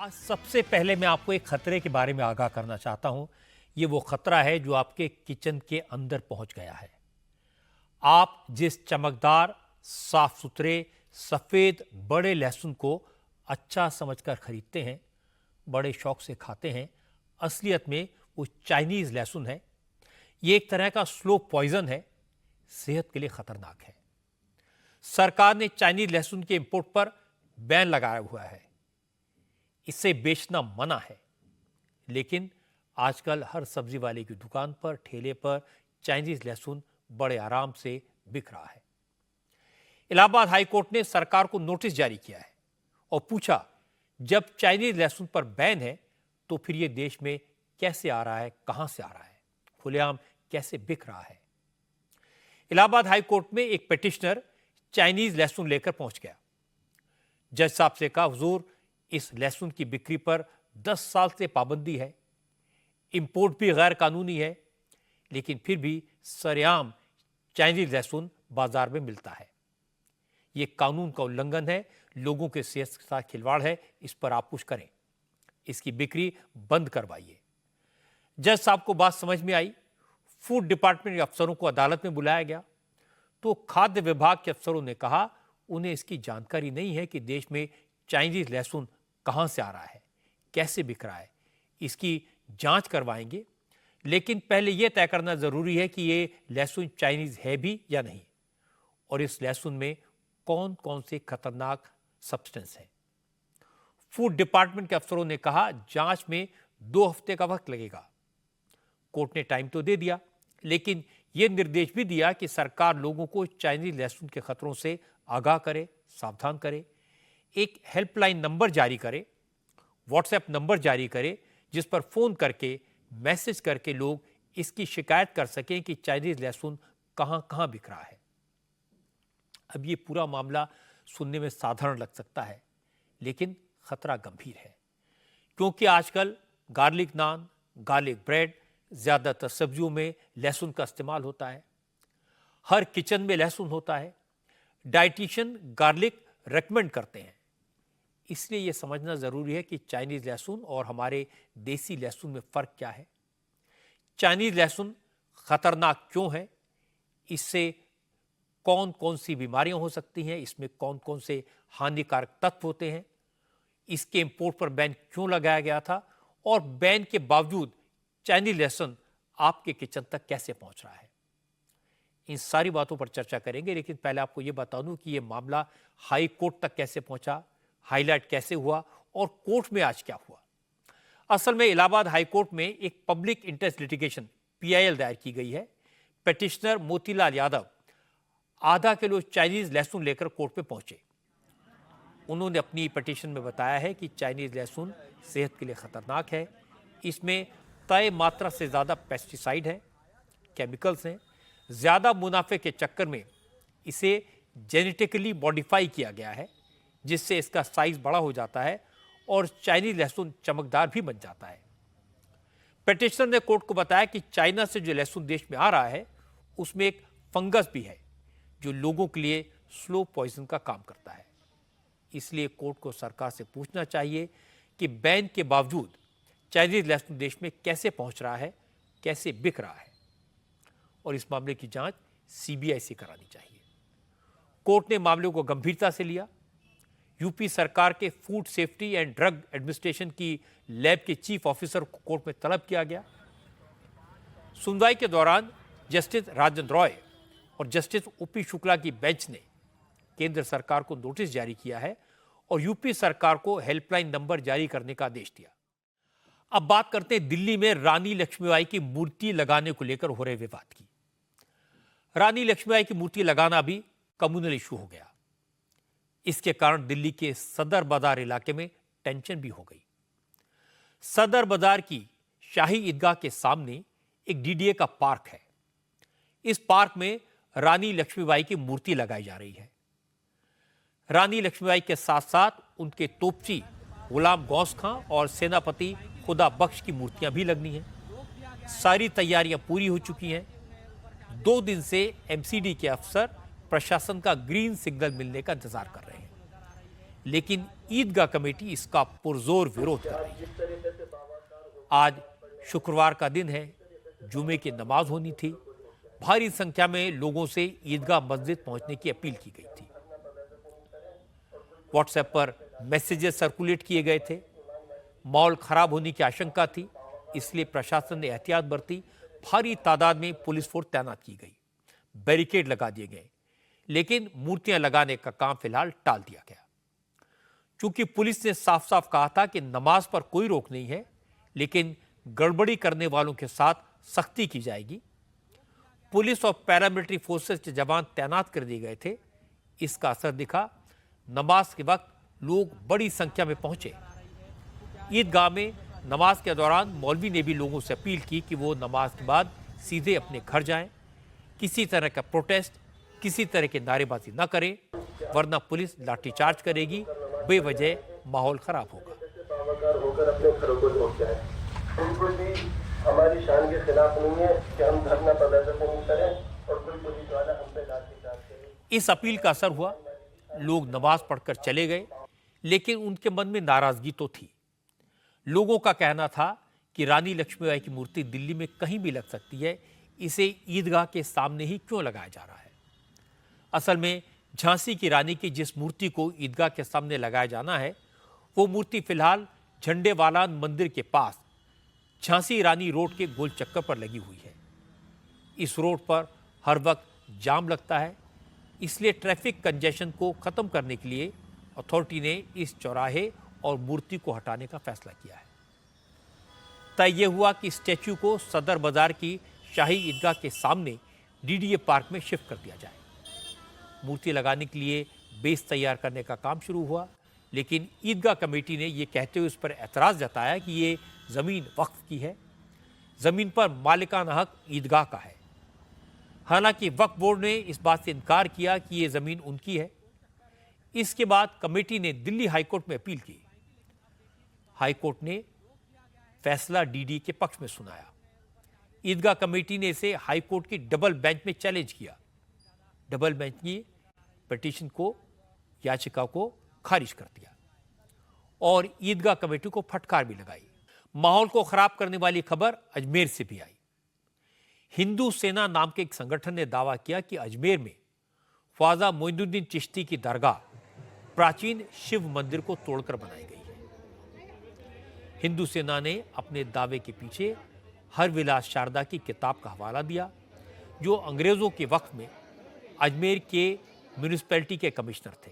आज सबसे पहले मैं आपको एक खतरे के बारे में आगाह करना चाहता हूं। ये वो खतरा है जो आपके किचन के अंदर पहुंच गया है। आप जिस चमकदार, साफ सुथरे, सफेद बड़े लहसुन को अच्छा समझकर खरीदते हैं, बड़े शौक से खाते हैं, असलियत में वो चाइनीज लहसुन है। ये एक तरह का स्लो पॉइजन है, सेहत के लिए खतरनाक है। सरकार ने चाइनीज लहसुन के इंपोर्ट पर बैन लगाया हुआ है। इसे बेचना मना है, लेकिन आजकल हर सब्जी वाले की दुकान पर, ठेले पर चाइनीज लहसुन बड़े आराम से बिक रहा है। इलाहाबाद हाई कोर्ट ने सरकार को नोटिस जारी किया है और पूछा, जब चाइनीज लहसुन पर बैन है तो फिर यह देश में कैसे आ रहा है, कहां से आ रहा है, खुलेआम कैसे बिक रहा है। इलाहाबाद हाई कोर्ट में एक पिटिशनर चाइनीज लहसुन लेकर पहुंच गया। जज साहब से कहा, हुजूर, इस लहसुन की बिक्री पर 10 साल से पाबंदी है, इंपोर्ट भी गैर कानूनी है, लेकिन फिर भी सरेआम चाइनीज लहसुन बाजार में मिलता है। यह कानून का उल्लंघन है, लोगों के सेहत के साथ खिलवाड़ है, इस पर आप कुछ करें, इसकी बिक्री बंद करवाइए। जज साहब को बात समझ में आई। फूड डिपार्टमेंट के अफसरों को अदालत में बुलाया गया तो खाद्य विभाग के अफसरों ने कहा उन्हें इसकी जानकारी नहीं है कि देश में चाइनीज लहसुन कहां से आ रहा है, कैसे बिक रहा है। इसकी जांच करवाएंगे, लेकिन पहले यह तय करना जरूरी है कि यह लहसुन चाइनीज है भी या नहीं, और इस लहसुन में कौन कौन से खतरनाक सब्सटेंस हैं। फूड डिपार्टमेंट के अफसरों ने कहा जांच में 2 हफ्ते का वक्त लगेगा। कोर्ट ने टाइम तो दे दिया, लेकिन यह निर्देश भी दिया कि सरकार लोगों को चाइनीज लहसुन के खतरों से आगाह करे, सावधान करे, एक हेल्पलाइन नंबर जारी करे, व्हाट्सएप नंबर जारी करे, जिस पर फोन करके, मैसेज करके लोग इसकी शिकायत कर सकें कि चाइनीज लहसुन कहां कहां बिक रहा है। अब ये पूरा मामला सुनने में साधारण लग सकता है, लेकिन खतरा गंभीर है, क्योंकि आजकल गार्लिक नान, गार्लिक ब्रेड, ज्यादातर सब्जियों में लहसुन का इस्तेमाल होता है। हर किचन में लहसुन होता है। डाइटिशियन गार्लिक रेकमेंड करते हैं। इसलिए यह समझना जरूरी है कि चाइनीज लहसुन और हमारे देसी लहसुन में फर्क क्या है। चाइनीज लहसुन खतरनाक क्यों है, इससे कौन कौन सी बीमारियां हो सकती हैं, इसमें कौन कौन से हानिकारक तत्व होते हैं, इसके इंपोर्ट पर बैन क्यों लगाया गया था, और बैन के बावजूद चाइनीज लहसुन आपके किचन तक कैसे पहुंच रहा है। इन सारी बातों पर चर्चा करेंगे, लेकिन पहले आपको यह बता दूं कि यह मामला हाई कोर्ट तक कैसे पहुंचा, हाईलाइट कैसे हुआ और कोर्ट में आज क्या हुआ। असल में इलाहाबाद हाई कोर्ट में एक पब्लिक इंटरेस्ट लिटिगेशन PIL दायर की गई है। पिटिशनर मोतीलाल यादव आधा किलो चाइनीज लहसुन लेकर कोर्ट में पहुंचे। उन्होंने अपनी पिटीशन में बताया है कि चाइनीज लहसुन सेहत के लिए खतरनाक है, इसमें तय मात्रा से ज्यादा पेस्टिसाइड है, केमिकल्स हैं, ज्यादा मुनाफे के चक्कर में इसे जेनेटिकली मॉडिफाई किया गया है, जिससे इसका साइज बड़ा हो जाता है और चाइनीज लहसुन चमकदार भी बन जाता है। पिटिशनर ने कोर्ट को बताया कि चाइना से जो लहसुन देश में आ रहा है उसमें एक फंगस भी है जो लोगों के लिए स्लो पॉइजन का काम करता है। इसलिए कोर्ट को सरकार से पूछना चाहिए कि बैन के बावजूद चाइनीज लहसुन देश में कैसे पहुंच रहा है, कैसे बिक रहा है, और इस मामले की जांच CBI से करानी चाहिए। कोर्ट ने मामले को गंभीरता से लिया। यूपी सरकार के food safety and drug administration की लैब के चीफ ऑफिसर को कोर्ट में तलब किया गया। सुनवाई के दौरान जस्टिस राजन रॉय और जस्टिस OP शुक्ला की बेंच ने केंद्र सरकार को नोटिस जारी किया है और यूपी सरकार को हेल्पलाइन नंबर जारी करने का आदेश दिया। अब बात करते हैं दिल्ली में रानी लक्ष्मीबाई की मूर्ति लगाने को लेकर हो रहे विवाद की। रानी लक्ष्मीबाई की मूर्ति लगाना भी कम्युनल इशू हो गया। इसके कारण दिल्ली के सदर बाजार इलाके में टेंशन भी हो गई। सदर बाजार की शाही ईदगाह के सामने एक DDA का पार्क है। इस पार्क में रानी लक्ष्मीबाई की मूर्ति लगाई जा रही है। रानी लक्ष्मीबाई के साथ साथ उनके तोपची गुलाम गौस खां और सेनापति खुदा बख्श की मूर्तियां भी लगनी हैं। सारी तैयारियां पूरी हो चुकी हैं। 2 दिन से MCD के अफसर प्रशासन का ग्रीन सिग्नल मिलने का इंतजार कर रहे हैं। लेकिन ईदगाह कमेटी इसका पुरजोर विरोध कर रही है। आज शुक्रवार का दिन है, जुमे की नमाज होनी थी। भारी संख्या में लोगों से ईदगाह मस्जिद पहुंचने की अपील की गई थी। व्हाट्सएप पर मैसेजेस सर्कुलेट किए गए थे। माहौल खराब होने की आशंका थी, इसलिए प्रशासन ने एहतियात बरती। भारी तादाद में पुलिस फोर्स तैनात की गई, बैरिकेड लगा दिए गए, लेकिन मूर्तियां लगाने का काम फिलहाल टाल दिया गया। चूंकि पुलिस ने साफ साफ कहा था कि नमाज पर कोई रोक नहीं है, लेकिन गड़बड़ी करने वालों के साथ सख्ती की जाएगी। पुलिस और पैरामिलिट्री फोर्सेस के जवान तैनात कर दिए गए थे। इसका असर दिखा। नमाज के वक्त लोग बड़ी संख्या में पहुंचे। ईदगाह में नमाज के दौरान मौलवी ने भी लोगों से अपील की कि वो नमाज के बाद सीधे अपने घर जाएं। किसी तरह का प्रोटेस्ट, किसी तरह की नारेबाजी न करें, वरना पुलिस लाठीचार्ज करेगी। बेवजह माहौल खराब होगा। होकर अपने घरों को लौट जाए। बिल्कुल भी हमारी शान के खिलाफ नहीं है कि हम धरना प्रदर्शन करें और कोई पुलिस वाला हम पे लाठीचार्ज करे। इस अपील का असर हुआ। लोग नमाज पढ़कर चले गए, लेकिन उनके मन में नाराजगी तो थी। लोगों का कहना था कि रानी लक्ष्मीबाई की मूर्ति दिल्ली में कहीं भी लग सकती है, इसे ईदगाह के सामने ही क्यों लगाया जा रहा है? असल में झांसी की रानी की जिस मूर्ति को ईदगाह के सामने लगाया जाना है, वो मूर्ति फिलहाल झंडेवाला मंदिर के पास झांसी रानी रोड के गोल चक्कर पर लगी हुई है। इस रोड पर हर वक्त जाम लगता है, इसलिए ट्रैफिक कंजेशन को खत्म करने के लिए अथॉरिटी ने इस चौराहे और मूर्ति को हटाने का फैसला किया है। तय यह हुआ कि स्टैच्यू को सदर बाजार की शाही ईदगाह के सामने डीडीए पार्क में शिफ्ट कर दिया जाए। मूर्ति लगाने के लिए बेस तैयार करने का काम शुरू हुआ, लेकिन ईदगाह कमेटी ने यह कहते हुए उस पर एतराज़ जताया कि ये ज़मीन वक्फ की है, ज़मीन पर मालिकाना हक ईदगाह का है। हालांकि वक्फ बोर्ड ने इस बात से इनकार किया कि ये ज़मीन उनकी है। इसके बाद कमेटी ने दिल्ली हाईकोर्ट में अपील की। हाईकोर्ट ने फैसला डीडी के पक्ष में सुनाया। ईदगाह कमेटी ने इसे हाईकोर्ट की डबल बेंच में चैलेंज किया। डबल बेंच की पिटीशन को, याचिका को खारिज कर दिया और ईदगाह कमेटी को फटकार भी लगाई। माहौल को खराब करने वाली खबर अजमेर से भी आई। हिंदू सेना नाम के एक संगठन ने दावा किया कि अजमेर में ख्वाजा मोइनुद्दीन चिश्ती की दरगाह प्राचीन शिव मंदिर को तोड़कर बनाई गई है। हिंदू सेना ने अपने दावे के पीछे हरविलास शारदा की किताब का हवाला दिया, जो अंग्रेजों के वक्त में अजमेर के म्यूनिसिपैलिटी के कमिश्नर थे।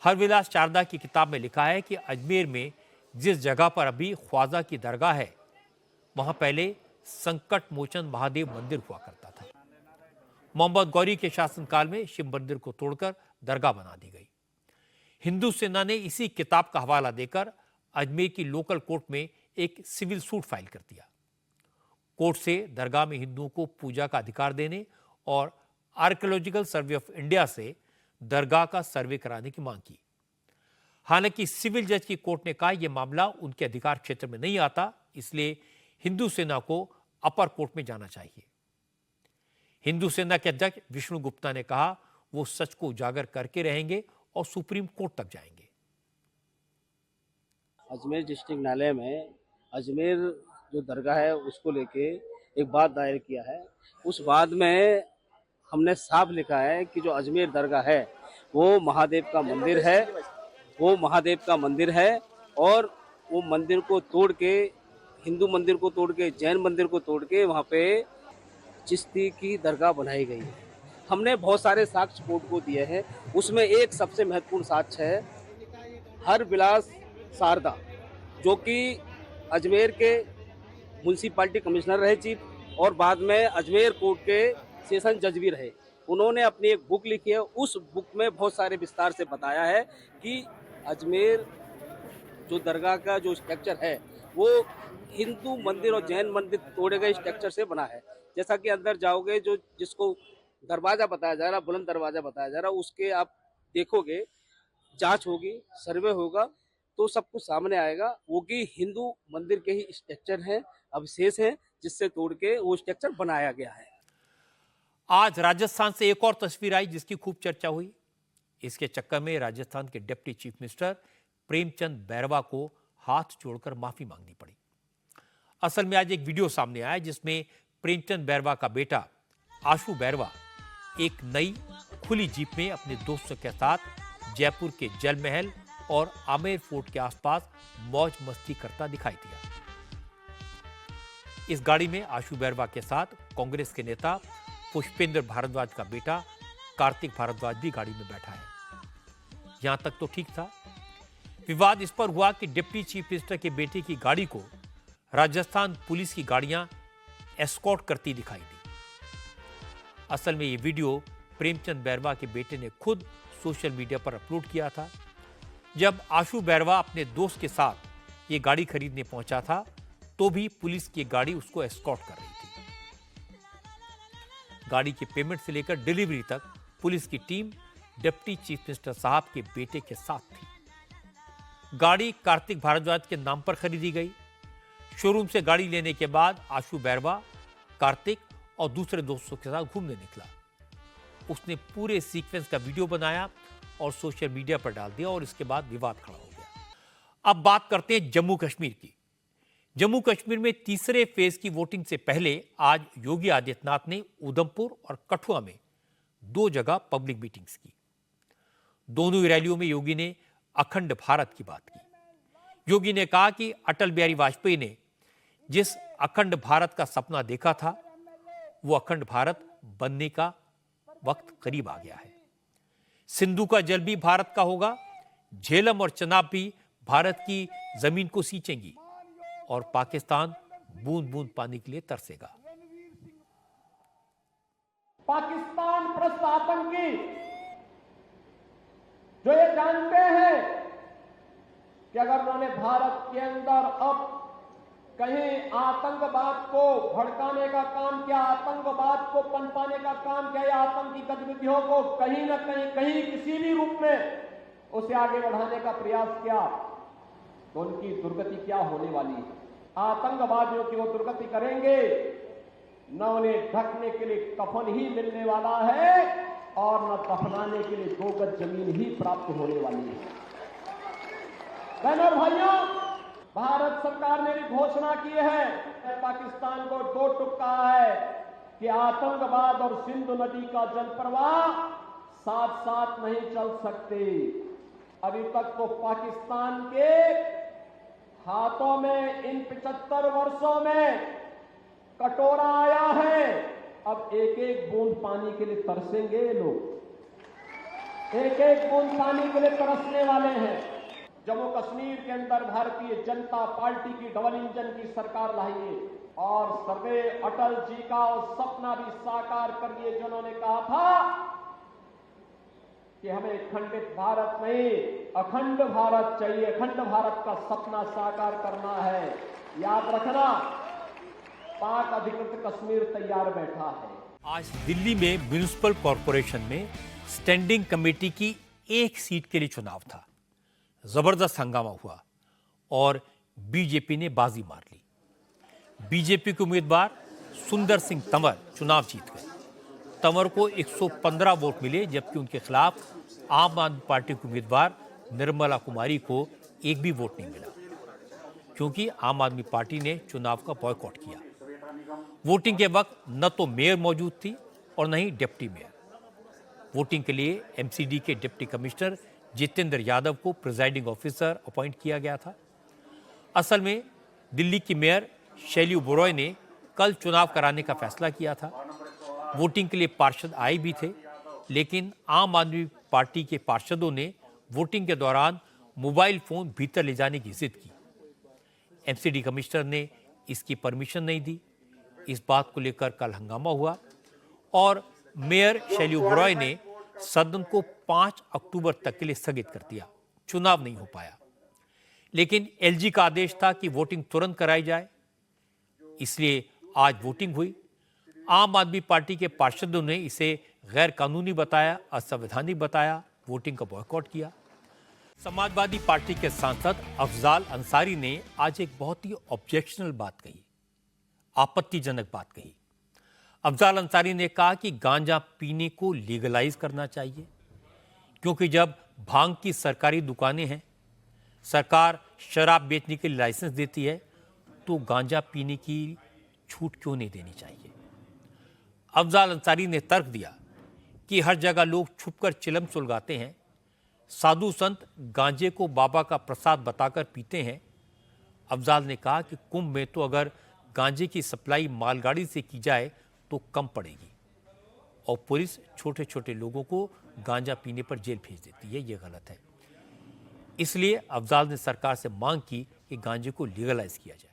हरविलास शारदा की किताब में लिखा है कि अजमेर में जिस जगह पर अभी ख्वाजा की दरगाह है, वहां पहले संकट मोचन महादेव मंदिर हुआ करता था। मोहम्मद गौरी के शासनकाल में शिव मंदिर को तोड़कर दरगाह बना दी गई। हिंदू सेना ने इसी किताब का हवाला देकर अजमेर की लोकल कोर्ट में एक सिविल सूट फाइल कर दिया। कोर्ट से दरगाह में हिंदुओं को पूजा का अधिकार देने और आर्कियोलॉजिकल सर्वे ऑफ इंडिया से दरगाह का सर्वे कराने की मांग की। हालांकि सिविल जज की कोर्ट ने कहा यह मामला उनके अधिकार क्षेत्र में नहीं आता, इसलिए हिंदू सेना को अपर कोर्ट में जाना चाहिए। हिंदू सेना के अध्यक्ष विष्णु गुप्ता ने कहा वो सच को उजागर करके रहेंगे और सुप्रीम कोर्ट तक जाएंगे। अजमेर डिस्ट्रिक्ट न्यायालय में अजमेर जो दरगाह है उसको लेके एक बात दायर किया है। उस बात में हमने साफ लिखा है कि जो अजमेर दरगाह है वो महादेव का मंदिर है, वो महादेव का मंदिर है और वो मंदिर को तोड़ के, हिंदू मंदिर को तोड़ के, जैन मंदिर को तोड़ के वहाँ पे चिश्ती की दरगाह बनाई गई है। हमने बहुत सारे साक्ष्य कोर्ट को दिए हैं, उसमें एक सबसे महत्वपूर्ण साक्ष्य है हरविलास शारदा, जो कि अजमेर के म्यूनसिपालिटी कमिश्नर रहे चीफ और बाद में अजमेर कोर्ट के सेशन जज भी रहे। उन्होंने अपनी एक बुक लिखी है, उस बुक में बहुत सारे विस्तार से बताया है कि अजमेर जो दरगाह का जो स्ट्रक्चर है वो हिंदू मंदिर और जैन मंदिर तोड़े गए स्ट्रक्चर से बना है। जैसा कि अंदर जाओगे, जो जिसको दरवाजा बताया जा रहा, बुलंद दरवाजा बताया जा रहा, उसके आप देखोगे, जांच होगी, सर्वे होगा तो सब कुछ सामने आएगा। वो कि हिंदू मंदिर के ही स्ट्रक्चर हैं, अवशेष हैं, जिससे तोड़ के वो स्ट्रक्चर बनाया गया है। आज राजस्थान से एक और तस्वीर आई जिसकी खूब चर्चा हुई। इसके चक्कर में राजस्थान के deputy chief minister Premchand Bairwa को हाथ जोड़कर माफी मांगनी पड़ी। असल में आज एक वीडियो सामने आया जिसमें प्रेमचंद बैरवा का बेटा आशु बैरवा एक नई खुली जीप में अपने दोस्तों के साथ जयपुर के जल महल और आमेर फोर्ट के आसपास मौज मस्ती करता दिखाई दिया। इस गाड़ी में आशु बैरवा के साथ कांग्रेस के नेता पुष्पेंद्र भारद्वाज का बेटा कार्तिक भारद्वाज भी गाड़ी में बैठा है। यहां तक तो ठीक था। विवाद इस पर हुआ कि डिप्टी चीफ मिनिस्टर के बेटे की गाड़ी को राजस्थान पुलिस की गाड़ियां एस्कॉर्ट करती दिखाई दी। असल में यह वीडियो प्रेमचंद बैरवा के बेटे ने खुद सोशल मीडिया पर अपलोड किया था। जब आशु बैरवा अपने दोस्त के साथ ये गाड़ी खरीदने पहुंचा था तो भी पुलिस की गाड़ी उसको एस्कॉर्ट कर रही थी। गाड़ी की पेमेंट से लेकर डिलीवरी तक पुलिस की टीम डिप्टी चीफ मिनिस्टर साहब के बेटे के साथ थी। गाड़ी कार्तिक भारद्वाज के नाम पर खरीदी गई। शोरूम से गाड़ी लेने के बाद आशु बैरवा कार्तिक और दूसरे दोस्तों के साथ घूमने निकला। उसने पूरे सीक्वेंस का वीडियो बनाया और सोशल मीडिया पर डाल दिया और इसके बाद विवाद खड़ा हो गया। अब बात करते हैं जम्मू कश्मीर की। जम्मू कश्मीर में तीसरे फेज की वोटिंग से पहले आज योगी आदित्यनाथ ने उधमपुर और कठुआ में 2 जगह पब्लिक मीटिंग्स की। दोनों ही रैलियों में योगी ने अखंड भारत की बात की। योगी ने कहा कि अटल बिहारी वाजपेयी ने जिस अखंड भारत का सपना देखा था वो अखंड भारत बनने का वक्त करीब आ गया है। सिंधु का जल भी भारत का होगा, झेलम और चनाब भी भारत की जमीन को सींचेंगी और पाकिस्तान बूंद बूंद पानी के लिए तरसेगा। पाकिस्तान भ्रष्ट आतंकी जो ये जानते हैं कि अगर उन्होंने भारत के अंदर अब कहीं आतंकवाद को भड़काने का काम किया, आतंकवाद को पनपाने का काम किया या आतंकी गतिविधियों को कहीं न कहीं किसी भी रूप में उसे आगे बढ़ाने का प्रयास किया तो उनकी दुर्गति क्या होने वाली है। आतंकवादियों की वो दुर्गति करेंगे, न उन्हें ढकने के लिए कफन ही मिलने वाला है और न दफनाने के लिए 2 गज जमीन ही प्राप्त होने वाली है। बहनों भाइयों, भारत सरकार ने भी घोषणा की है, पाकिस्तान को 2 टुक कहा है कि आतंकवाद और सिंधु नदी का जल प्रवाह साथ साथ नहीं चल सकते। अभी तक तो पाकिस्तान के हाथों में इन 75 वर्षों में कटोरा आया है। अब एक एक बूंद पानी के लिए तरसेंगे लोग, एक एक बूंद पानी के लिए तरसने वाले हैं। जम्मू कश्मीर के अंदर भारतीय जनता पार्टी की डबल इंजन की सरकार लाइए और सर्वे अटल जी का सपना भी साकार करिए, जिन्होंने कहा था कि हमें खंडित भारत नहीं अखंड भारत चाहिए, अखंड भारत का सपना साकार करना है। याद रखना, पाक अधिकृत कश्मीर तैयार बैठा है। आज दिल्ली में म्युनिसिपल कॉरपोरेशन में स्टैंडिंग कमेटी की 1 सीट के लिए चुनाव था। जबरदस्त हंगामा हुआ और बीजेपी ने बाजी मार ली। बीजेपी के उम्मीदवार सुंदर सिंह तंवर चुनाव जीत गए। तंवर को 115 वोट मिले, जबकि उनके खिलाफ आम आदमी पार्टी के उम्मीदवार निर्मला कुमारी को 1 भी वोट नहीं मिला, क्योंकि आम आदमी पार्टी ने चुनाव का बॉयकॉट किया। वोटिंग के वक्त न तो मेयर मौजूद थी और न ही डिप्टी मेयर। वोटिंग के लिए एमसीडी के डिप्टी कमिश्नर जितेंद्र यादव को प्रिजाइडिंग ऑफिसर अपॉइंट किया गया था। असल में दिल्ली की मेयर शैली ओबेरॉय ने कल चुनाव कराने का फैसला किया था। वोटिंग के लिए पार्षद आए भी थे, लेकिन आम आदमी पार्टी के पार्षदों ने वोटिंग के दौरान मोबाइल फोन भीतर ले जाने की जिद की। एमसीडी कमिश्नर ने इसकी परमिशन नहीं दी। इस बात को लेकर कल हंगामा हुआ और मेयर शैली ओबेरॉय ने सदन को 5 अक्टूबर तक के लिए स्थगित कर दिया। चुनाव नहीं हो पाया, लेकिन एलजी का आदेश था कि वोटिंग तुरंत कराई जाए, इसलिए आज वोटिंग हुई। आम आदमी पार्टी के पार्षदों ने इसे गैर कानूनी बताया, असंवैधानिक बताया, वोटिंग का बॉयकॉट किया। समाजवादी पार्टी के सांसद अफजाल अंसारी ने आज एक बहुत ही ऑब्जेक्शनल बात कही, आपत्तिजनक बात कही। अफजाल अंसारी ने कहा कि गांजा पीने को लीगलाइज करना चाहिए। क्योंकि जब भांग की सरकारी दुकानें हैं, सरकार शराब बेचने के लिए लाइसेंस देती है, तो गांजा पीने की छूट क्यों नहीं देनी चाहिए। अफजाल अंसारी ने तर्क दिया कि हर जगह लोग छुपकर चिलम सुलगाते हैं, साधु संत गांजे को बाबा का प्रसाद बताकर पीते हैं। अफजाल ने कहा कि कुंभ में तो अगर गांजे की सप्लाई मालगाड़ी से की जाए तो कम पड़ेगी और पुलिस छोटे छोटे लोगों को गांजा पीने पर जेल भेज देती है। ये गलत है। इसलिए अफजाल ने सरकार से मांग की कि गांजे को लीगलाइज किया जाए।